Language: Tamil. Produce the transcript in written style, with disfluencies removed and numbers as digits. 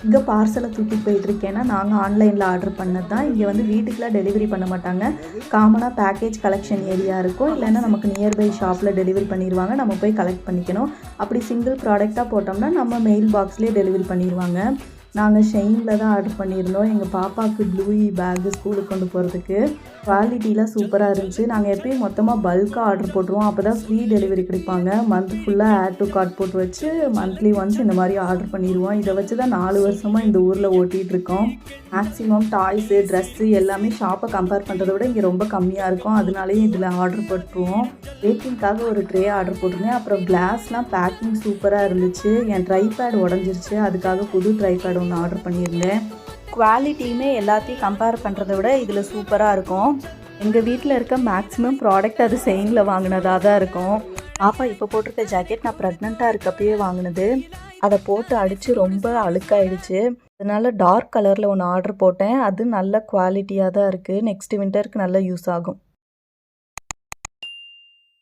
இங்கே பார்சலை தூக்கிட்டு போயிட்டுருக்கேன்னா நாங்கள் ஆன்லைனில் ஆர்டர் பண்ணது தான். இங்கே வந்து வீட்டுக்குலாம் டெலிவரி பண்ண மாட்டாங்க. காமனாக பேக்கேஜ் கலெக்ஷன் ஏரியா இருக்கும், இல்லைன்னா நமக்கு நியர்பை ஷாப்பில் டெலிவரி பண்ணிடுவாங்க. நம்ம போய் கலெக்ட் பண்ணிக்கணும். அப்படி சிங்கிள் ப்ராடக்டாக போட்டோம்னா நம்ம மெயில் பாக்ஸ்லேயே டெலிவரி பண்ணிடுவாங்க. நாங்கள் ஷெயினில் தான் ஆர்டர் பண்ணியிருந்தோம். எங்கள் பாப்பாவுக்கு ப்ளூயி பேக்கு ஸ்கூலுக்கு கொண்டு போகிறதுக்கு. குவாலிட்டிலாம் சூப்பராக இருந்துச்சு. நாங்கள் எப்பயும் மொத்தமாக பல்காக ஆர்டர் போட்டுருவோம். அப்போ தான் ஃப்ரீ டெலிவரி கிடைப்பாங்க. மந்த் ஃபுல்லாக ஆட் டு கார்ட் போட்டு வச்சு மந்த்லி ஒன்ஸ் இந்த மாதிரி ஆர்டர் பண்ணிடுவோம். இதை வச்சு தான் 4 வருஷமாக இந்த ஊரில் ஓட்டிகிட்டு இருக்கோம். மேக்ஸிமம் டாய்ஸு, ட்ரெஸ்ஸு எல்லாமே ஷாப்பை கம்பேர் பண்ணுறதை விட இங்கே ரொம்ப கம்மியாக இருக்கும். அதனாலேயே இதில் ஆர்டர் போட்டுருவோம். பேக்கிங்காக ஒரு ட்ரே ஆர்டர் போட்டிருந்தேன். அப்புறம் கிளாஸ்லாம் பேக்கிங் சூப்பராக இருந்துச்சு. என் ட்ரைபேட் உடஞ்சிருச்சு, அதுக்காக புது ட்ரைபேட் ஒன்று ஆர்டர் பண்ணியிருந்தேன். குவாலிட்டியுமே எல்லாத்தையும் கம்பேர் பண்ணுறதை விட இதில் சூப்பராக இருக்கும். எங்கள் வீட்டில் இருக்க மேக்ஸிமம் ப்ராடக்ட் அது செயினில் வாங்கினதாக தான் இருக்கும். பாப்பா இப்போ போட்டிருக்க ஜாக்கெட் நான் ப்ரெக்னெண்ட்டாக இருக்கப்பயே வாங்கினது. அதை போட்டு அடித்து ரொம்ப அழுக்காயிடுச்சு. அதனால் டார்க் கலரில் ஒன்று ஆர்டர் போட்டேன். அது நல்ல குவாலிட்டியாக தான் இருக்குது. நெக்ஸ்ட் வின்டருக்கு நல்லா யூஸ் ஆகும்.